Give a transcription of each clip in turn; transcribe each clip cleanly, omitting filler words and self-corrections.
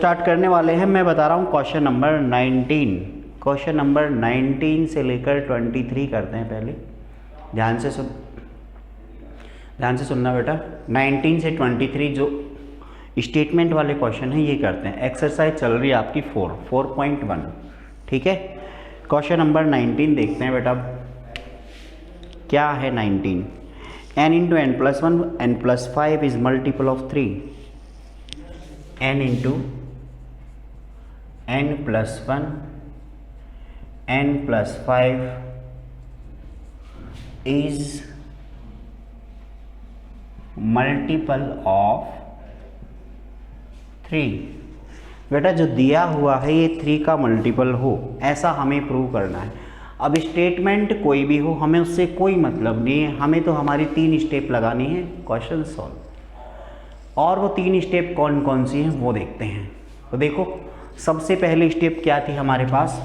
Start करने वाले हैं। मैं बता रहा हूँ क्वेश्चन नंबर 19। क्वेश्चन नंबर 19 से लेकर 23 करते हैं। पहले ध्यान से सुनना बेटा। 19 से 23 जो स्टेटमेंट वाले क्वेश्चन हैं ये करते हैं। एक्सरसाइज चल रही है आपकी 4.1। ठीक है, क्वेश्चन नंबर 19 देखते हैं बेटा क्या है। 19 n into n plus 1 n plus 5 is multiple of 3। n into n plus 1 n plus 5 is multiple of 3। बेटा जो दिया हुआ है ये 3 का मल्टीपल हो, ऐसा हमें प्रूव करना है। अब स्टेटमेंट कोई भी हो, हमें उससे कोई मतलब नहीं है, हमें तो हमारी 3 स्टेप लगानी है क्वेश्चन सॉल्व। और वो 3 स्टेप कौन कौन सी हैं वो देखते हैं। तो देखो, सबसे पहली स्टेप क्या थी हमारे पास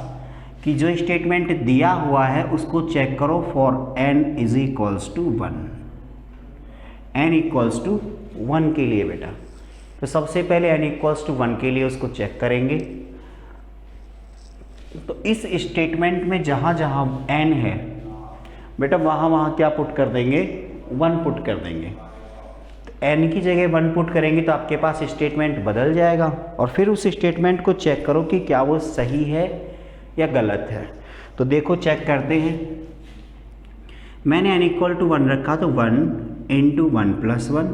कि जो स्टेटमेंट दिया हुआ है उसको चेक करो for n is equals to 1। n equals to 1 के लिए बेटा, तो सबसे पहले n इक्वल्स टू 1 के लिए उसको चेक करेंगे। तो इस स्टेटमेंट में जहाँ जहाँ n है बेटा वहाँ वहाँ क्या पुट कर देंगे, 1 पुट कर देंगे। तो n की जगह 1 पुट करेंगे तो आपके पास स्टेटमेंट बदल जाएगा। और फिर उस स्टेटमेंट को चेक करो कि क्या वो सही है या गलत है। तो देखो चेक करते हैं। मैंने n इक्वल टू 1 रखा, तो 1 into 1 plus 1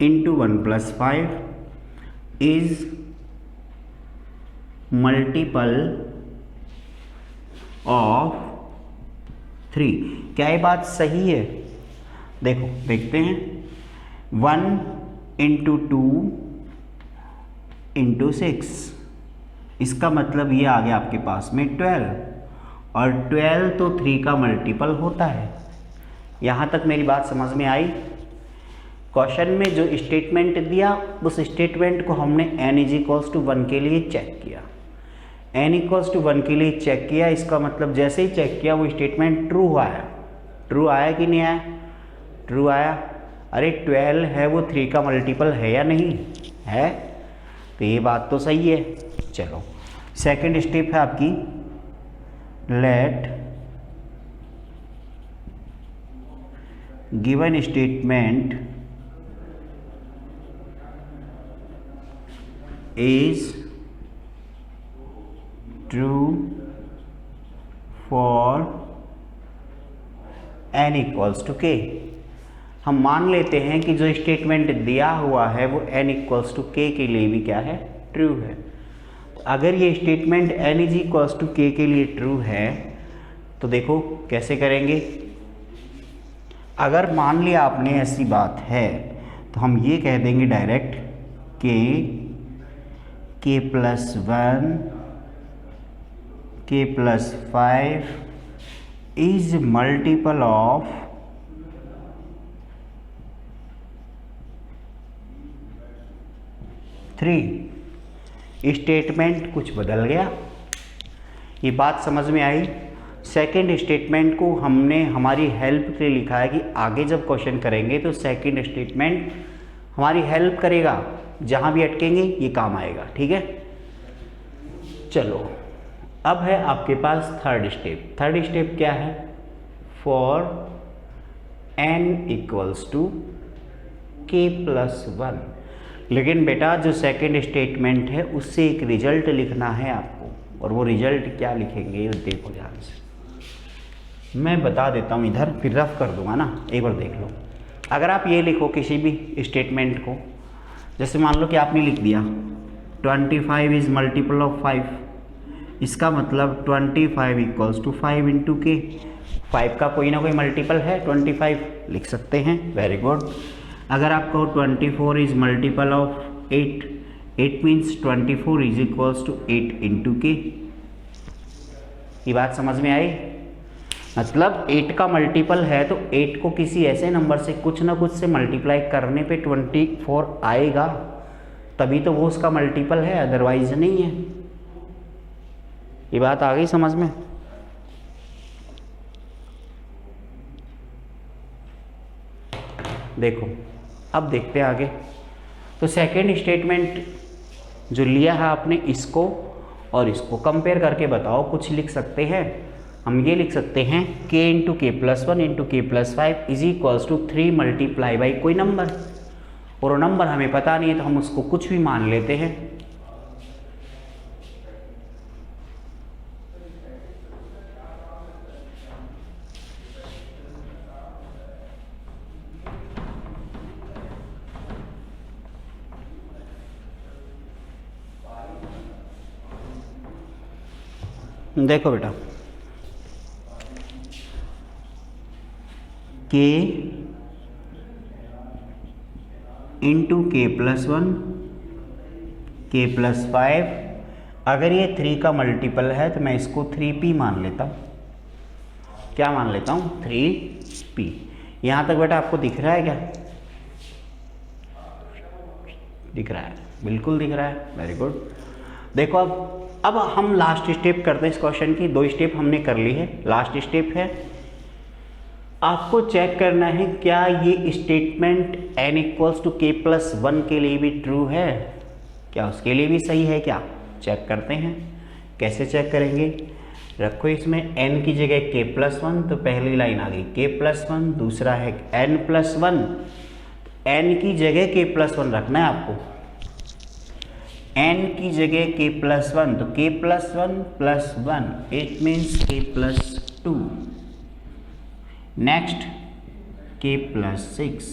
into 1 plus 5 is multiple of 3। क्या ये बात सही है? देखो देखते हैं। 1 इंटू 2 इंटू 6, इसका मतलब ये आ गया आपके पास में 12। और 12 तो 3 का मल्टीपल होता है। यहाँ तक मेरी बात समझ में आई? क्वेश्चन में जो स्टेटमेंट दिया उस स्टेटमेंट को हमने n इज इक्वल्स टू 1 के लिए चेक किया। n इक्वल्स टू 1 के लिए चेक किया, इसका मतलब जैसे ही चेक किया वो स्टेटमेंट ट्रू आया। ट्रू आया कि नहीं आया? ट्रू आया। अरे 12 है वो 3 का मल्टीपल है या नहीं है? तो ये बात तो सही है। चलो सेकंड स्टेप है आपकी, let given statement is true for n equals to k। हम मान लेते हैं कि जो स्टेटमेंट दिया हुआ है वो n इक्वल्स टू k के लिए भी क्या है, ट्रू है। अगर ये statement n is equals to k के लिए ट्रू है तो देखो कैसे करेंगे। अगर मान लिया आपने ऐसी बात है तो हम ये कह देंगे direct k plus 1 k plus 5 is multiple of 3। Statement कुछ बदल गया, ये बात समझ में आई। सेकंड स्टेटमेंट को हमने हमारी हेल्प के लिए लिखा है कि आगे जब क्वेश्चन करेंगे तो सेकंड स्टेटमेंट हमारी हेल्प करेगा, जहाँ भी अटकेंगे ये काम आएगा। ठीक है, चलो अब है आपके पास थर्ड स्टेप। थर्ड स्टेप क्या है? For n equals to k plus 1। लेकिन बेटा जो सेकंड स्टेटमेंट है उससे एक रिजल्ट लिखना है आपको, और वो रिजल्ट क्या लिखेंगे देखो ध्यान से। मैं बता देता हूँ इधर, फिर रफ कर दूंगा ना, एक बार देख लो। अगर आप ये लिखो किसी भी स्टेटमेंट को, जैसे मान लो कि आपने लिख दिया 25 इज मल्टीपल ऑफ 5, इसका मतलब 25 इक्वल्स टू 5 इंटू के। 5 का कोई ना कोई मल्टीपल है, 25 लिख सकते हैं। Very good. अगर आप कहो 24 is multiple of 8, 8 means 24 is equals to 8 into k. ये बात समझ में आई? मतलब 8 का मल्टीपल है तो 8 को किसी ऐसे नंबर से कुछ ना कुछ से मल्टीप्लाई करने पे 24 आएगा, तभी तो वो उसका मल्टीपल है, अदरवाइज नहीं है। ये बात आ गई समझ में? देखो अब देखते हैं आगे। तो सेकेंड स्टेटमेंट जो लिया है आपने इसको और इसको कंपेयर करके बताओ। कुछ लिख सकते हैं हम, ये लिख सकते हैं k into k plus 1 into k plus 5 is equals to 3 multiply by कोई नंबर, और वो नंबर हमें पता नहीं है तो हम उसको कुछ भी मान लेते हैं। देखो बेटा, k इंटू के प्लस 1 के प्लस 5, अगर ये 3 का मल्टीपल है तो मैं इसको 3p मान लेता हूँ। क्या मान लेता हूँ? 3p। यहाँ तक बेटा आपको दिख रहा है क्या? दिख रहा है, बिल्कुल दिख रहा है, वेरी गुड। देखो अब हम लास्ट स्टेप करते हैं इस क्वेश्चन की। 2 स्टेप हमने कर ली है, लास्ट स्टेप है आपको चेक करना है क्या ये स्टेटमेंट n इक्वल्स टू के प्लस 1 के लिए भी ट्रू है, क्या उसके लिए भी सही है क्या? चेक करते हैं। कैसे चेक करेंगे? रखो इसमें n की जगह k प्लस 1, तो पहली लाइन आ गई k प्लस 1, दूसरा है n प्लस 1, n की जगह k प्लस 1 रखना है आपको। n की जगह k प्लस 1, तो k plus 1 plus 1 it means k plus 2। Next k plus 6,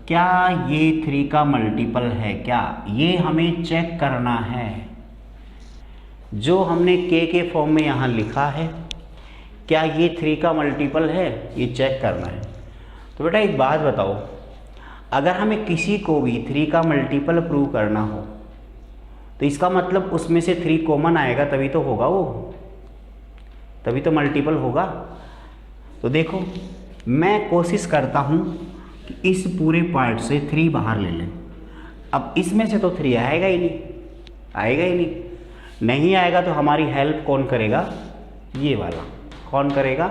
क्या ये 3 का मल्टीपल है क्या? ये हमें चेक करना है। जो हमने k के फॉर्म में यहाँ लिखा है क्या ये 3 का मल्टीपल है, ये चेक करना है। तो बेटा एक बात बताओ, अगर हमें किसी को भी 3 का मल्टीपल प्रूव करना हो तो इसका मतलब उसमें से 3 कॉमन आएगा, तभी तो होगा वो, तभी तो मल्टीपल होगा। तो देखो मैं कोशिश करता हूँ कि इस पूरे पार्ट से 3 बाहर ले लें। अब इसमें से तो 3 आएगा ही नहीं, आएगा ही नहीं। नहीं आएगा तो हमारी हेल्प कौन करेगा? ये वाला। कौन करेगा?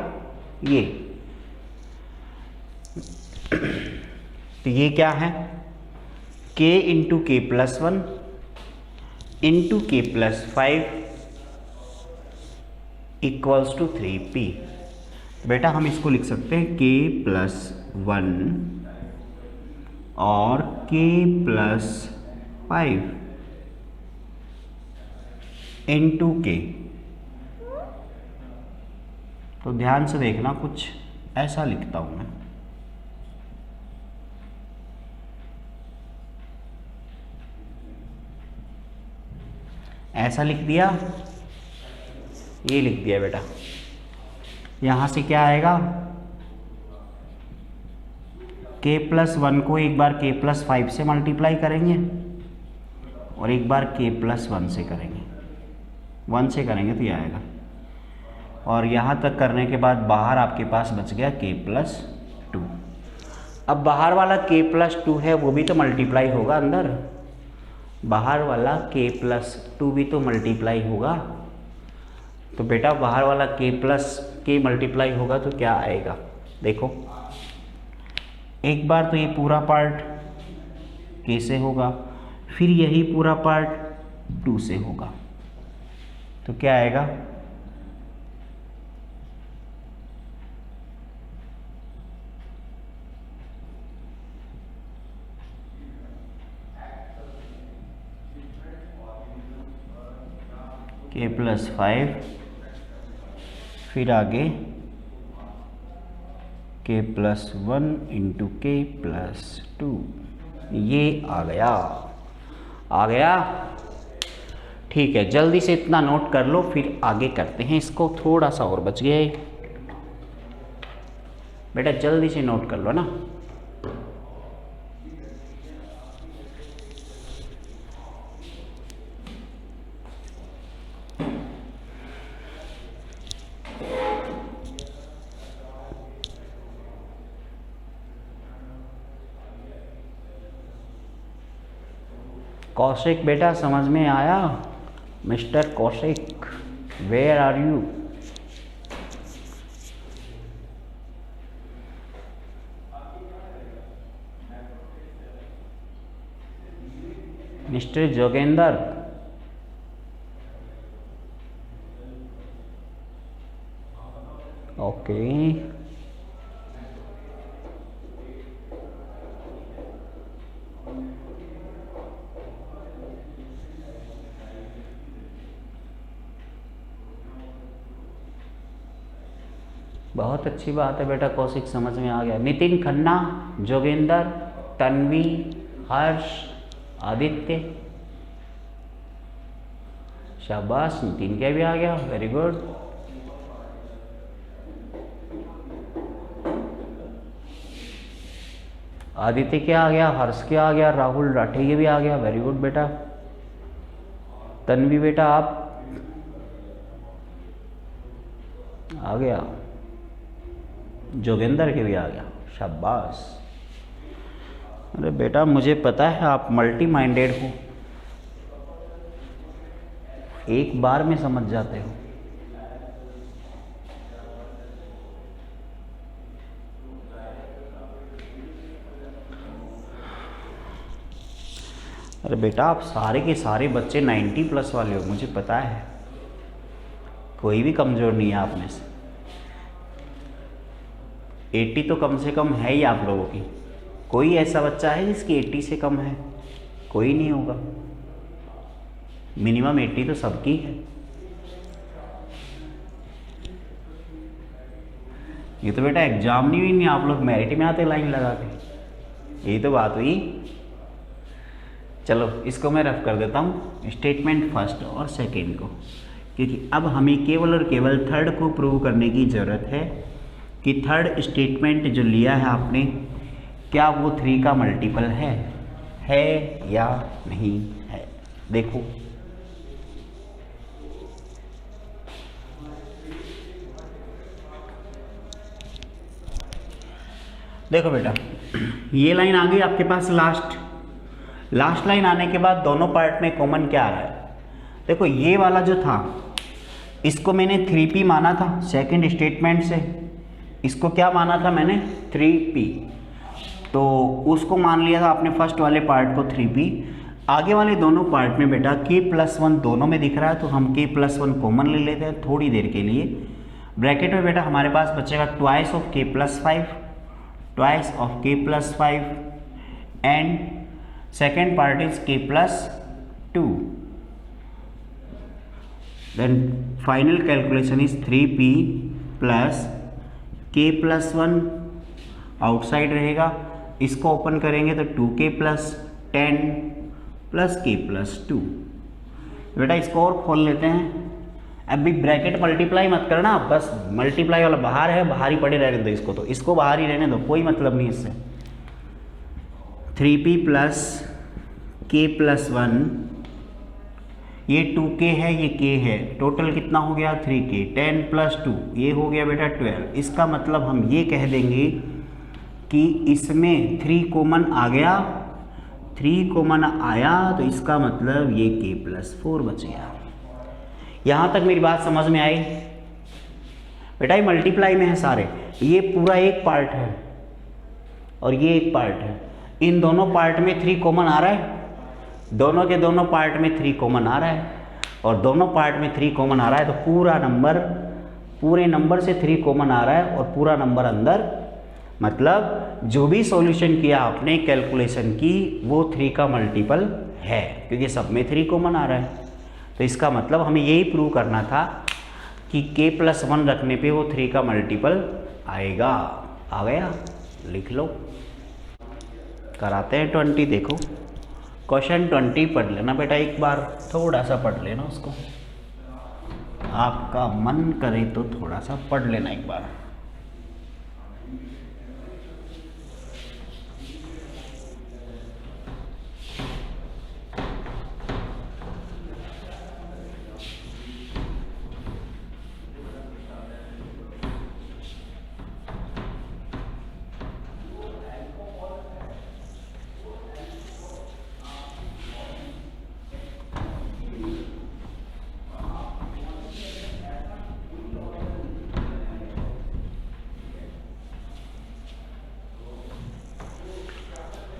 ये। तो ये क्या है? k into k plus 1 into k plus 5 equals to 3p। बेटा हम इसको लिख सकते हैं k प्लस 1 और k प्लस 5 इंटू के। तो ध्यान से देखना, कुछ ऐसा लिखता हूं मैं। ऐसा लिख दिया, ये लिख दिया बेटा। यहाँ से क्या आएगा? k प्लस 1 को एक बार k प्लस 5 से मल्टीप्लाई करेंगे और एक बार k प्लस 1 से करेंगे। 1 से करेंगे तो ये आएगा, और यहाँ तक करने के बाद बाहर आपके पास बच गया k प्लस 2। अब बाहर वाला k प्लस 2 है, वो भी तो मल्टीप्लाई होगा अंदर। बाहर वाला k प्लस 2 भी तो मल्टीप्लाई होगा। तो बेटा बाहर वाला k मल्टीप्लाई होगा तो क्या आएगा? देखो एक बार तो ये पूरा पार्ट k से होगा, फिर यही पूरा पार्ट 2 से होगा, तो क्या आएगा? k प्लस 5, फिर आगे k plus 1 into k plus 2। ये आ गया, आ गया। ठीक है, जल्दी से इतना नोट कर लो, फिर आगे करते हैं इसको। थोड़ा सा और बच गया है बेटा, जल्दी से नोट कर लो ना। कौशिक बेटा समझ में आया? Mister Kaushik, where are you? Mister Jogendra, okay. बहुत अच्छी बात है बेटा, कौशिक समझ में आ गया। नितिन खन्ना, जोगेंद्र, तन्वी, हर्ष, आदित्य, शाबाश, नितिन क्या भी आ गया, वेरी गुड। आदित्य क्या आ गया, हर्ष क्या आ गया, राहुल राठे ये भी आ गया, वेरी गुड बेटा। तन्वी बेटा आप आ गया, जोगेंद्र के भी आ गया, शाबाश। अरे बेटा मुझे पता है आप मल्टी माइंडेड हो, एक बार में समझ जाते हो। अरे बेटा आप सारे के सारे बच्चे 90+ वाले हो, मुझे पता है, कोई भी कमज़ोर नहीं है आप में से। 80 तो कम से कम है ही आप लोगों की। कोई ऐसा बच्चा है जिसकी 80 से कम है? कोई नहीं होगा, मिनिमम 80 तो सबकी है। ये तो बेटा एग्जाम नहीं हुई, नहीं आप लोग मेरिट में आते लाइन लगा के, यही तो बात हुई। चलो इसको मैं रफ कर देता हूँ, स्टेटमेंट फर्स्ट और सेकेंड को, क्योंकि अब हमें केवल और केवल थर्ड को प्रूव करने की ज़रूरत है कि थर्ड स्टेटमेंट जो लिया है आपने, क्या वो 3 का मल्टीपल है या नहीं है। देखो देखो बेटा, ये लाइन आ गई आपके पास लास्ट लाइन आने के बाद दोनों पार्ट में कॉमन क्या आ रहा है। देखो ये वाला जो था इसको मैंने 3p माना था सेकंड स्टेटमेंट से, इसको क्या माना था मैंने 3p, तो उसको मान लिया था आपने फर्स्ट वाले पार्ट को 3p। आगे वाले दोनों पार्ट में बेटा k+1 दोनों में दिख रहा है, तो हम k+1 कॉमन ले लेते हैं थोड़ी देर के लिए। ब्रैकेट में बेटा हमारे पास बचेगा twice of k+5 and second part is k+2, then final calculation is 3p plus k+1 outside रहेगा, इसको ओपन करेंगे तो 2k + 10 plus k+2। बेटा इसको और खोल लेते हैं। अभी ब्रैकेट मल्टीप्लाई मत करना, बस मल्टीप्लाई वाला बाहर है, बाहर ही पड़े रहने दो इसको, तो इसको बाहर ही रहने दो, कोई मतलब नहीं इससे। 3p plus k+1, ये 2k है, ये k है, टोटल कितना हो गया 3k, 10 + 2 ये हो गया बेटा 12। इसका मतलब हम ये कह देंगे कि इसमें 3 कॉमन आ गया, 3 कॉमन आया, तो इसका मतलब ये k+4 बच गया। यहाँ तक मेरी बात समझ में आई बेटा? ये मल्टीप्लाई में है सारे, ये पूरा एक पार्ट है और ये एक पार्ट है, इन दोनों पार्ट में 3 कॉमन आ रहा है, दोनों के दोनों पार्ट में 3 कॉमन आ रहा है, और दोनों पार्ट में 3 कॉमन आ रहा है, तो पूरे नंबर से 3 कॉमन आ रहा है और पूरा नंबर अंदर, मतलब जो भी सॉल्यूशन किया आपने कैलकुलेशन की वो 3 का मल्टीपल है, क्योंकि सब में 3 कॉमन आ रहा है। तो इसका मतलब हमें यही प्रूव करना था कि k+1 रखने पे वो 3 का मल्टीपल आएगा। आ गया, लिख लो। कराते हैं 20। देखो क्वेश्चन 20 पढ़ लेना बेटा, एक बार थोड़ा सा पढ़ लेना उसको, आपका मन करे तो थोड़ा सा पढ़ लेना एक बार।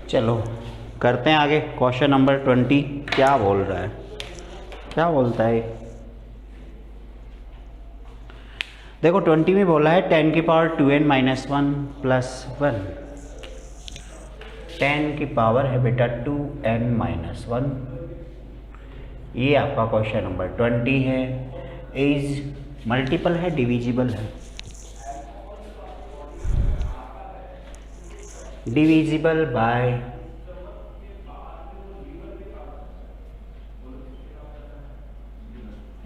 चलो करते हैं आगे। क्वेश्चन नंबर 20 क्या बोल रहा है, क्या बोलता है? देखो 20 में बोला है 10 की पावर 2n माइनस 1 प्लस 1। 10 की पावर है बेटा 2n माइनस 1। ये आपका क्वेश्चन नंबर 20 है। इज मल्टीपल है, डिविजिबल है? Divisible by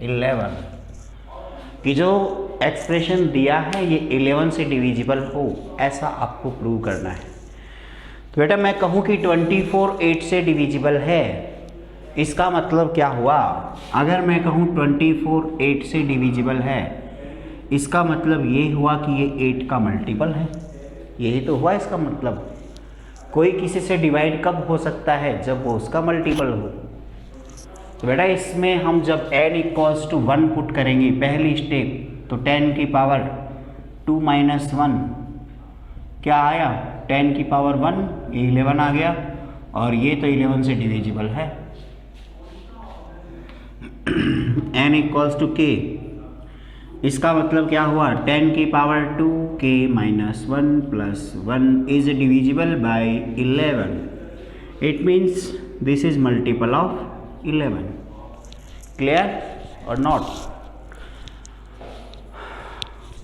eleven. कि जो एक्सप्रेशन दिया है ये 11 से डिविजिबल हो, ऐसा आपको प्रूव करना है। तो बेटा मैं कहूँ कि 24 8 से डिविजिबल है, इसका मतलब क्या हुआ? अगर मैं कहूँ 24 8 से डिविजिबल है, इसका मतलब ये हुआ कि ये 8 का मल्टीपल है। यही तो हुआ इसका मतलब। कोई किसी से डिवाइड कब हो सकता है? जब वो उसका मल्टीपल हो। तो बेटा इसमें हम जब n इक्वल्स टू 1 पुट करेंगे पहली स्टेप, तो 10 की पावर 2 माइनस 1 क्या आया? 10 की पावर 1, ये 11 आ गया, और ये तो 11 से डिविजिबल है। n इक्वल्स टू k, इसका मतलब क्या हुआ? 10 की power 2 k minus 1 plus 1 is divisible bye 11। It means this is multiple of 11। Clear और नॉट?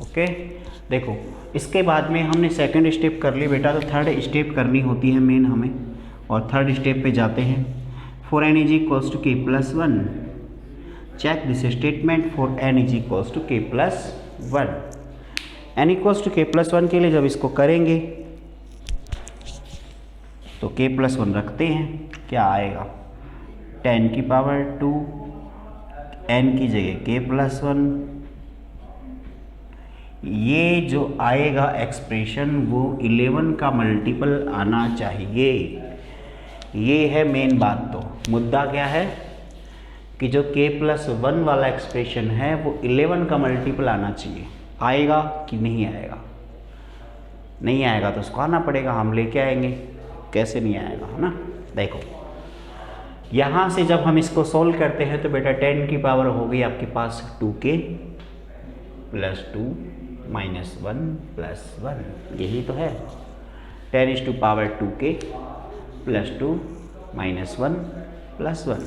ओके, देखो इसके बाद में हमने सेकंड स्टेप कर ली बेटा, तो थर्ड स्टेप करनी होती है मेन हमें, और थर्ड स्टेप पे जाते हैं। For n is equals to k plus 1, check this statement for n is equals to k plus 1। n equals to k plus 1 के लिए जब इसको करेंगे तो k प्लस 1 रखते हैं, क्या आएगा? 10 की पावर 2, n की जगह k प्लस 1। ये जो आएगा एक्सप्रेशन वो 11 का मल्टीपल आना चाहिए। ये है मेन बात। तो मुद्दा क्या है कि जो k प्लस 1 वाला एक्सप्रेशन है वो 11 का मल्टीपल आना चाहिए। आएगा कि नहीं आएगा? नहीं आएगा तो उसको आना पड़ेगा, हम लेके आएंगे। कैसे नहीं आएगा, है ना? देखो यहाँ से जब हम इसको सोल्व करते हैं तो बेटा 10 की पावर हो गई आपके पास 2k प्लस 2 माइनस 1 प्लस 1, यही तो है। 10 is to power 2k plus 2 minus 1 plus 1।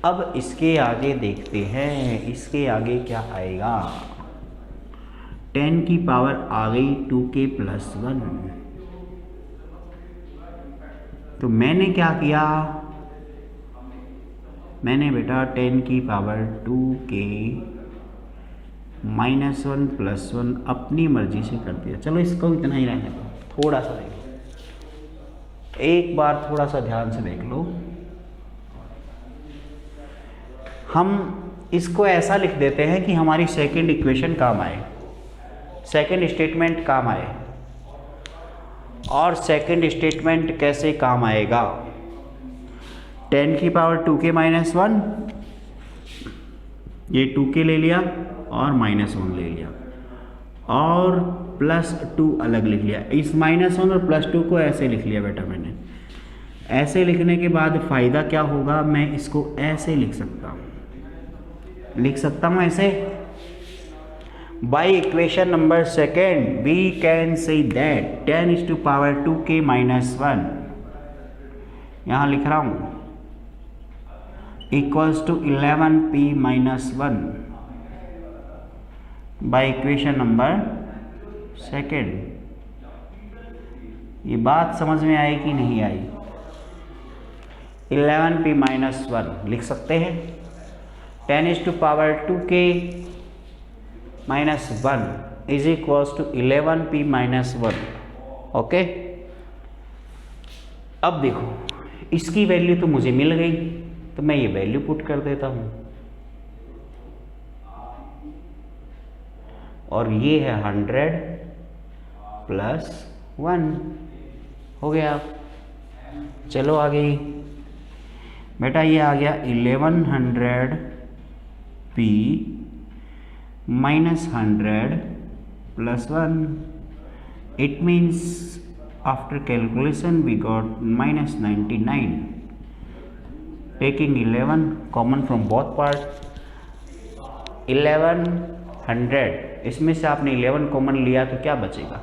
अब इसके आगे देखते हैं, इसके आगे क्या आएगा? 10 की पावर आ गई 2k प्लस 1। तो मैंने क्या किया? मैंने बेटा 10 की पावर 2k माइनस 1 प्लस 1 अपनी मर्जी से कर दिया। चलो इसको इतना ही रहने दो, थोड़ा सा देख लो, एक बार थोड़ा सा ध्यान से देख लो। हम इसको ऐसा लिख देते हैं कि हमारी सेकंड इक्वेशन काम आए, सेकंड स्टेटमेंट काम आए। और सेकंड स्टेटमेंट कैसे काम आएगा? 10 की पावर 2k माइनस 1, ये 2k ले लिया और माइनस 1 ले लिया और प्लस 2 अलग लिख लिया। इस माइनस 1 और प्लस 2 को ऐसे लिख लिया बेटा मैंने। ऐसे लिखने के बाद फ़ायदा क्या होगा? मैं इसको ऐसे लिख सकता हूँ ऐसे। By equation number second we can say that 10 is to power 2k minus 1, यहाँ लिख रहा हूँ, equals to 11p minus 1 by equation number second. ये बात समझ में आई कि नहीं आई? 11p माइनस 1 लिख सकते हैं। 10 is to power 2k minus 1 is equals to 11p minus 1। Okay, अब देखो इसकी वैल्यू तो मुझे मिल गई, तो मैं ये वैल्यू पुट कर देता हूं, और ये है 100 प्लस 1 हो गया। चलो आगे बेटा, ये आ गया 1100p minus 100 plus 1। It means After calculation we got minus 99. Taking 11 common from both parts, 1100, इसमें से आपने 11 कॉमन लिया तो क्या बचेगा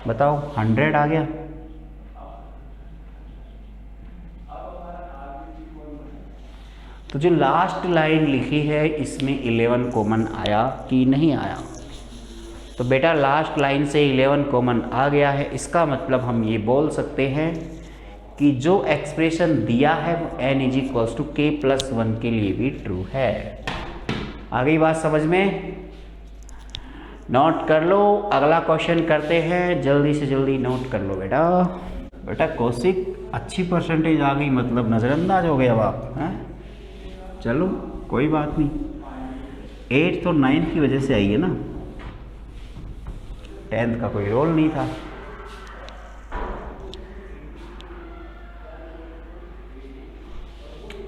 बताओ? 100 आ गया। तो जो लास्ट लाइन लिखी है इसमें 11 कॉमन आया कि नहीं आया? तो बेटा लास्ट लाइन से 11 कॉमन आ गया है, इसका मतलब हम ये बोल सकते हैं कि जो एक्सप्रेशन दिया है वो n is equals to k plus 1 के लिए भी ट्रू है। आ गई बात समझ में? नोट कर लो, अगला क्वेश्चन करते हैं, जल्दी से जल्दी नोट कर लो बेटा। बेटा कौशिक अच्छी परसेंटेज आ गई, मतलब नज़रअंदाज हो गए अब आप हैं? चलो कोई बात नहीं, 8 तो 9 की वजह से आई है ना, 10th का कोई रोल नहीं था।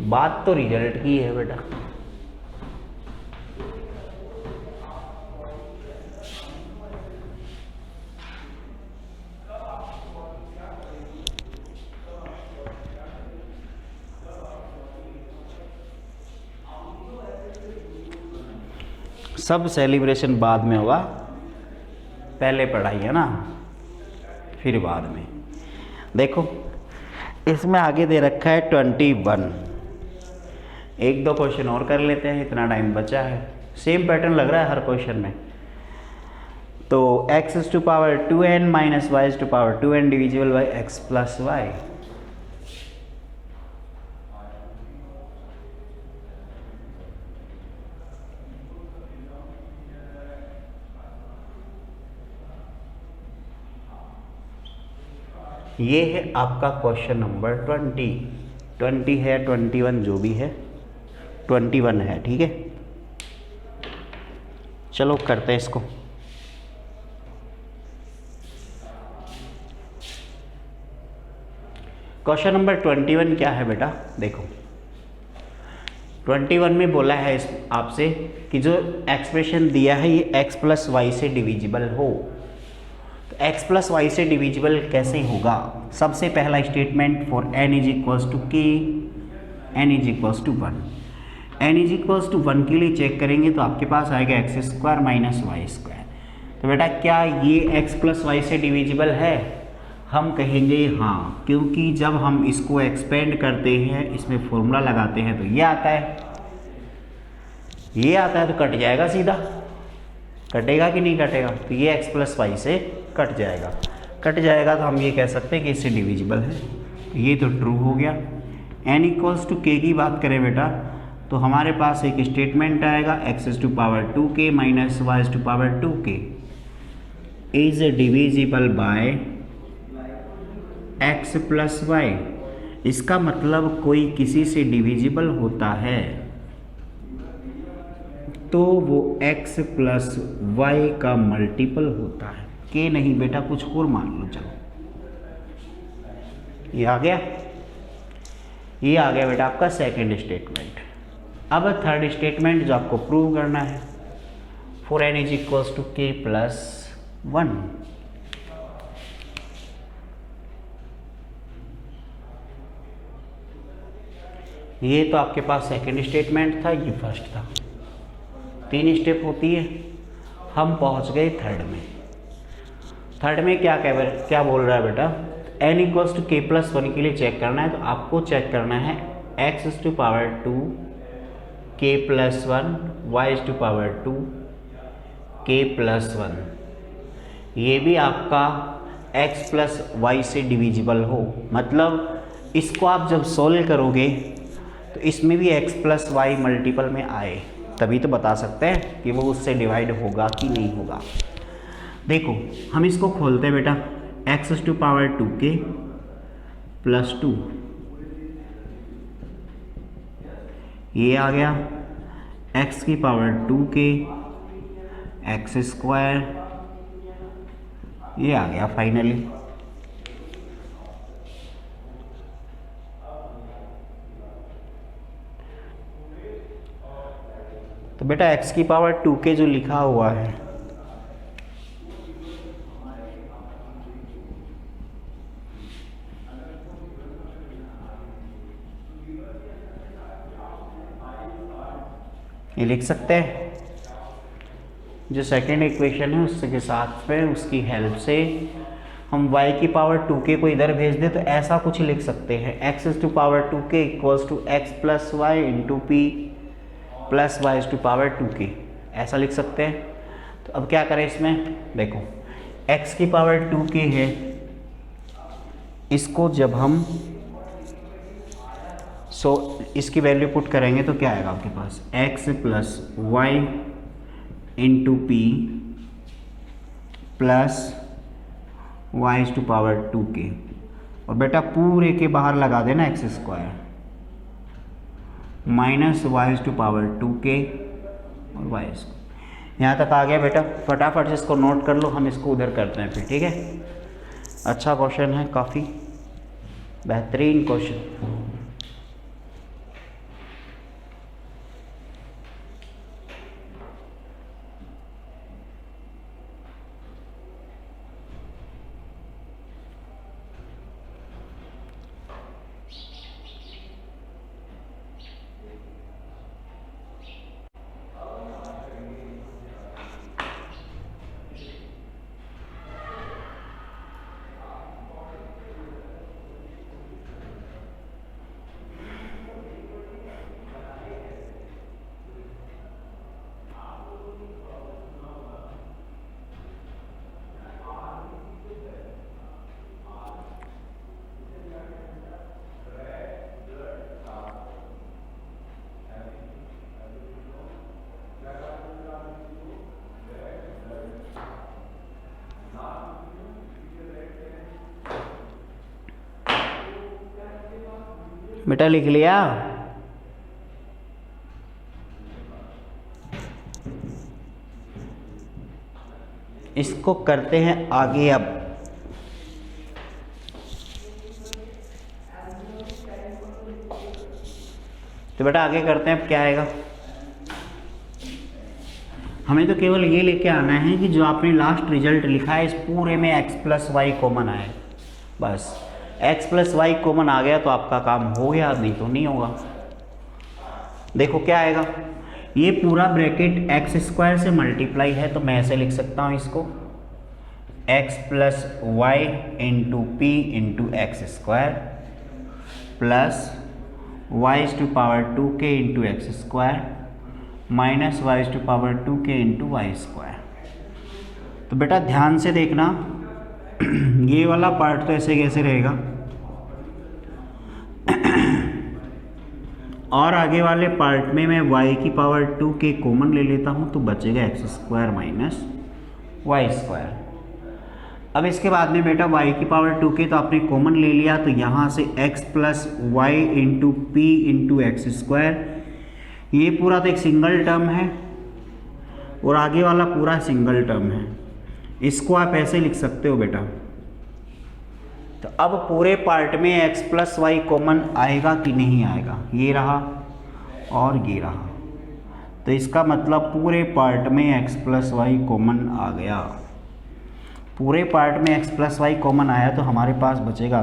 बात तो रिजल्ट की है बेटा। सब सेलिब्रेशन बाद में होगा, पहले पढ़ाई है ना, फिर बाद में। देखो इसमें आगे दे रखा है 21। एक दो क्वेश्चन और कर लेते हैं, इतना टाइम बचा है। सेम पैटर्न लग रहा है हर क्वेश्चन में। तो x to power 2n minus y to power 2n divisible by x plus y. ये है आपका क्वेश्चन नंबर 20 है, 21 जो भी है, 21 है, ठीक है। चलो करते हैं इसको। क्वेश्चन नंबर 21 क्या है बेटा? देखो 21 में बोला है आपसे कि जो एक्सप्रेशन दिया है ये x प्लस वाई से डिविजिबल हो। तो x प्लस वाई से डिविजिबल कैसे होगा? सबसे पहला statement for n is equals to k, n is equals to 1। n is equals to 1 के लिए चेक करेंगे तो आपके पास आएगा x square minus y square. तो बेटा क्या ये x प्लस वाई से डिविजिबल है? हम कहेंगे हाँ, क्योंकि जब हम इसको एक्सपेंड करते हैं, इसमें फॉर्मूला लगाते हैं तो ये आता है, ये आता है, तो कट जाएगा सीधा। कटेगा कि नहीं कटेगा? तो ये x प्लस वाई से कट जाएगा। कट जाएगा तो हम ये कह सकते हैं कि इससे डिविजिबल है। तो ये तो ट्रू हो गया। n इक्वल्स टू के की बात करें बेटा तो हमारे पास एक स्टेटमेंट आएगा x to power 2k minus y to power 2k is divisible by x plus y. इसका मतलब कोई किसी से डिविजिबल होता है तो वो x प्लस वाई का मल्टीपल होता है। के नहीं बेटा, कुछ और मान लो। चलो ये आ गया, ये आ गया बेटा आपका सेकंड स्टेटमेंट। अब थर्ड स्टेटमेंट जो आपको प्रूव करना है, for n is equals to k plus 1। ये तो आपके पास सेकंड स्टेटमेंट था, ये फर्स्ट था। 3 स्टेप होती है, हम पहुंच गए थर्ड में। थर्ड में क्या बोल रहा है बेटा? n equals to k plus 1 के लिए चेक करना है, तो आपको चेक करना है x to power 2 k plus 1 y to power 2 k plus 1। ये भी आपका x प्लस वाई से डिविजिबल हो, मतलब इसको आप जब सोल्व करोगे तो इसमें भी x प्लस वाई मल्टीपल में आए, तभी तो बता सकते हैं कि वो उससे डिवाइड होगा कि नहीं होगा। देखो हम इसको खोलते हैं बेटा, x to power 2k plus 2, ये आ गया x की पावर 2k एक्स स्क्वायर, ये आ गया फाइनली। तो बेटा x की पावर 2k जो लिखा हुआ है ये लिख सकते हैं। जो सेकेंड इक्वेशन है उसके साथ में उसकी हेल्प से हम y की पावर 2k को इधर भेज दें तो ऐसा कुछ लिख सकते हैं, x is to power 2k equals to x plus y into p plus y is to power 2k, ऐसा लिख सकते हैं। तो अब क्या करें इसमें, देखो x की पावर 2k है, इसको जब हम इसकी वैल्यू पुट करेंगे तो क्या आएगा आपके पास, x plus y into p plus y is to power 2k, और बेटा पूरे के बाहर लगा देना x square minus y is to power 2k और वाई स्क्वायर। यहाँ तक आ गया बेटा, फटाफट से इसको नोट कर लो, हम इसको उधर करते हैं फिर, ठीक है। अच्छा क्वेश्चन है, काफ़ी बेहतरीन क्वेश्चन। बेटा लिख लिया, इसको करते हैं आगे। अब तो बेटा आगे करते हैं, अब क्या आएगा, हमें तो केवल ये लेके आना है कि जो आपने लास्ट रिजल्ट लिखा है इस पूरे में x प्लस वाई कॉमन आए, बस x प्लस वाई कॉमन आ गया तो आपका काम हो गया, नहीं तो नहीं होगा। देखो क्या आएगा, ये पूरा ब्रैकेट एक्स स्क्वायर से मल्टीप्लाई है तो मैं ऐसे लिख सकता हूँ इसको, x plus y into p into x square plus y is to power 2k into x square minus y is to power 2k into y square. तो बेटा ध्यान से देखना, ये वाला पार्ट तो ऐसे कैसे रहेगा और आगे वाले पार्ट में मैं y की पावर 2k कॉमन ले लेता हूँ तो बचेगा x square minus y square. अब इसके बाद में बेटा y की पावर 2k तो आपने कॉमन ले लिया तो यहाँ से x plus y into p into x square, ये पूरा तो एक सिंगल टर्म है और आगे वाला पूरा सिंगल टर्म है, इसको आप ऐसे लिख सकते हो बेटा। तो अब पूरे पार्ट में x प्लस वाई कॉमन आएगा कि नहीं आएगा, ये रहा और ये रहा, तो इसका मतलब पूरे पार्ट में x प्लस वाई कॉमन आ गया। पूरे पार्ट में x प्लस वाई कॉमन आया तो हमारे पास बचेगा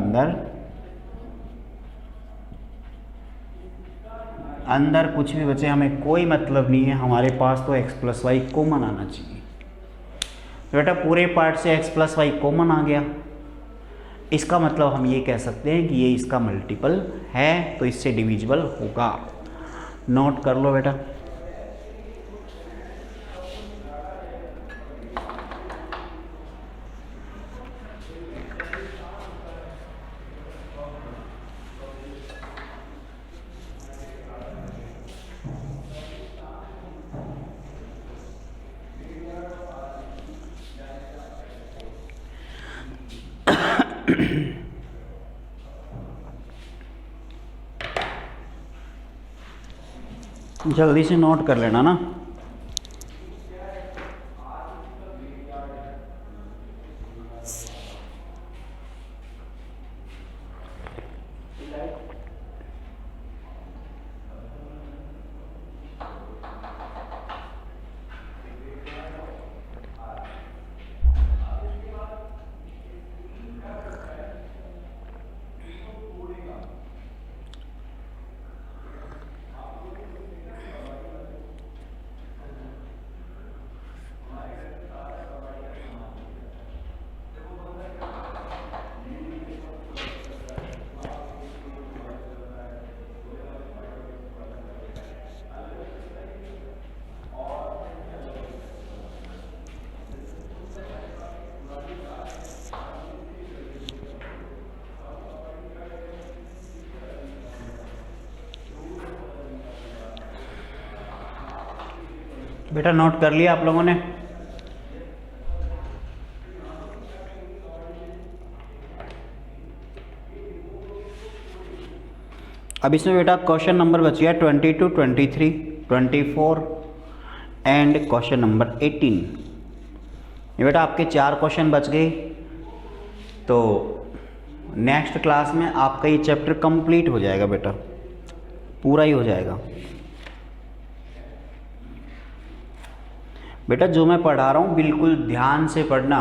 अंदर कुछ भी बचे हमें कोई मतलब नहीं है, हमारे पास तो x प्लस वाई कॉमन आना चाहिए। तो बेटा पूरे पार्ट से x प्लस वाई कॉमन आ गया, इसका मतलब हम ये कह सकते हैं कि ये इसका मल्टीपल है तो इससे डिविजिबल होगा। नोट कर लो बेटा। जल्दी से नोट कर लेना ना। बेटा नोट कर लिया आप लोगों ने? अब इसमें बेटा क्वेश्चन नंबर बच गया 22, 23, 24 एंड क्वेश्चन नंबर 18। ये बेटा आपके 4 क्वेश्चन बच गए। तो नेक्स्ट क्लास में आपका ये चैप्टर कंप्लीट हो जाएगा बेटा, पूरा ही हो जाएगा। बेटा जो मैं पढ़ा रहा हूँ बिल्कुल ध्यान से पढ़ना।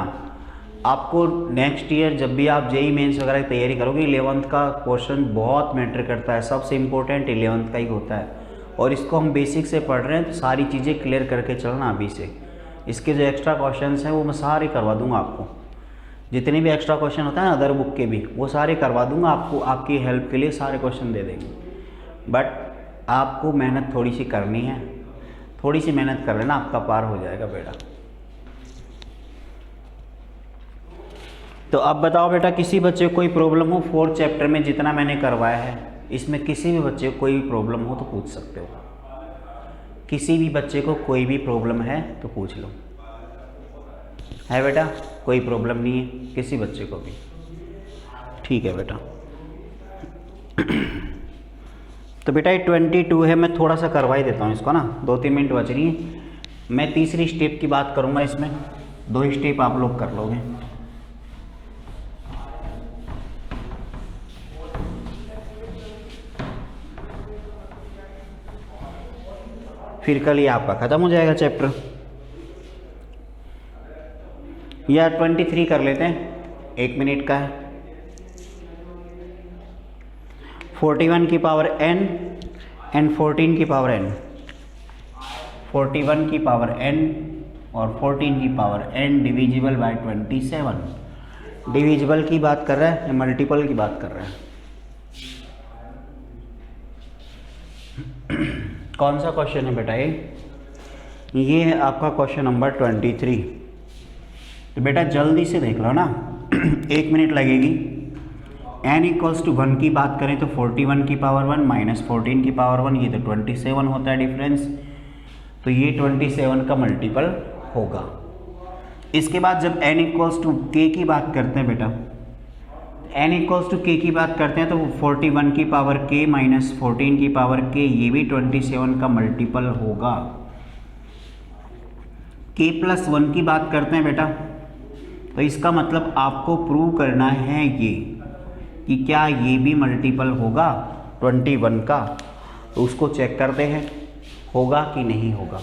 आपको नेक्स्ट ईयर जब भी आप जेईई मेंस वगैरह की तैयारी करोगे 11th का क्वेश्चन बहुत मैटर करता है, सबसे इम्पोर्टेंट 11th का ही होता है। और इसको हम बेसिक से पढ़ रहे हैं तो सारी चीज़ें क्लियर करके चलना अभी से। इसके जो एक्स्ट्रा क्वेश्चंस हैं वो मैं सारे करवा दूंगा आपको, जितने भी एक्स्ट्रा क्वेश्चन होता है ना अदर बुक के भी, वो सारे करवा दूंगा आपको। आपकी हेल्प के लिए सारे क्वेश्चन दे देंगे, बट आपको मेहनत थोड़ी सी करनी है। थोड़ी सी मेहनत कर लेना, आपका पार हो जाएगा बेटा। तो अब बताओ बेटा, किसी बच्चे को कोई प्रॉब्लम हो 4th चैप्टर में जितना मैंने करवाया है, इसमें किसी भी बच्चे को कोई प्रॉब्लम हो तो पूछ सकते हो। किसी भी बच्चे को कोई भी प्रॉब्लम है तो पूछ लो। है बेटा? कोई प्रॉब्लम नहीं है किसी बच्चे को भी, ठीक है बेटा। तो बेटा ये 22 है, मैं थोड़ा सा करवा ही देता हूँ इसको ना, 2-3 मिनट बच रही है। मैं तीसरी स्टेप की बात करूँगा, इसमें 2 स्टेप आप लोग कर लोगे। फिर कल ये आपका ख़त्म हो जाएगा चैप्टर। या 23 कर लेते हैं, 1 मिनट का है। 41 की पावर n एंड 14 की पावर n, 41 की पावर n और 14 की power n divisible by 27। Divisible की बात कर रहा है या मल्टीपल की बात कर रहा है? कौन सा क्वेश्चन है बेटा ये है आपका क्वेश्चन नंबर 23। तो बेटा जल्दी से देख लो ना, 1 मिनट लगेगी। n इक्वल्स टू 1 की बात करें तो 41 की पावर 1 माइनस 14 की पावर 1, ये तो 27 होता है डिफरेंस। तो ये 27 का मल्टीपल होगा। इसके बाद जब n इक्वल्स टू k की बात करते हैं बेटा, n इक्वल्स टू k की बात करते हैं तो 41 की पावर k माइनस 14 की पावर k, ये भी 27 का मल्टीपल होगा। k प्लस 1 की बात करते हैं बेटा, तो इसका मतलब आपको प्रूव करना है ये कि क्या ये भी मल्टीपल होगा 21 का। तो उसको चेक करते हैं होगा कि नहीं होगा।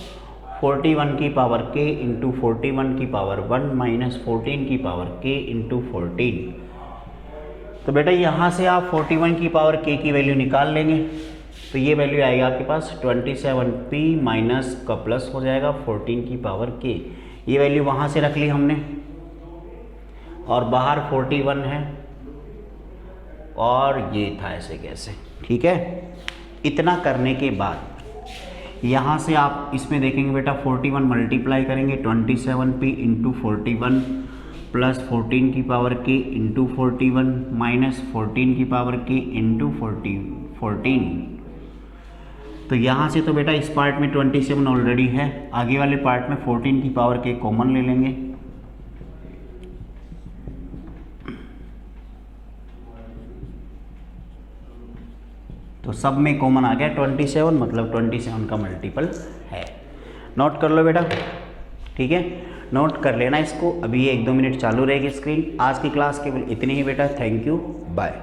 41 की पावर k इंटू 41 की पावर 1 माइनस 14 की पावर k इंटू 14। तो बेटा यहाँ से आप 41 की पावर k की वैल्यू निकाल लेंगे तो ये वैल्यू आएगा आपके पास 27p माइनस का प्लस हो जाएगा 14 की पावर k। ये वैल्यू वहाँ से रख ली हमने और बाहर 41 है और ये था ऐसे कैसे, ठीक है। इतना करने के बाद यहाँ से आप इसमें देखेंगे बेटा 41 मल्टीप्लाई करेंगे 27p इंटू 41 प्लस 14 की पावर k इंटू 41 माइनस 14 की पावर k इंटू 14। तो यहाँ से तो बेटा इस पार्ट में 27 ऑलरेडी है, आगे वाले पार्ट में 14 की पावर k कॉमन ले लेंगे। तो सब में कॉमन आ गया 27, मतलब 27 का मल्टीपल है। नोट कर लो बेटा, ठीक है, नोट कर लेना इसको। अभी ये 1-2 मिनट चालू रहेगी स्क्रीन। आज की क्लास केवल इतनी ही बेटा। Thank you, bye.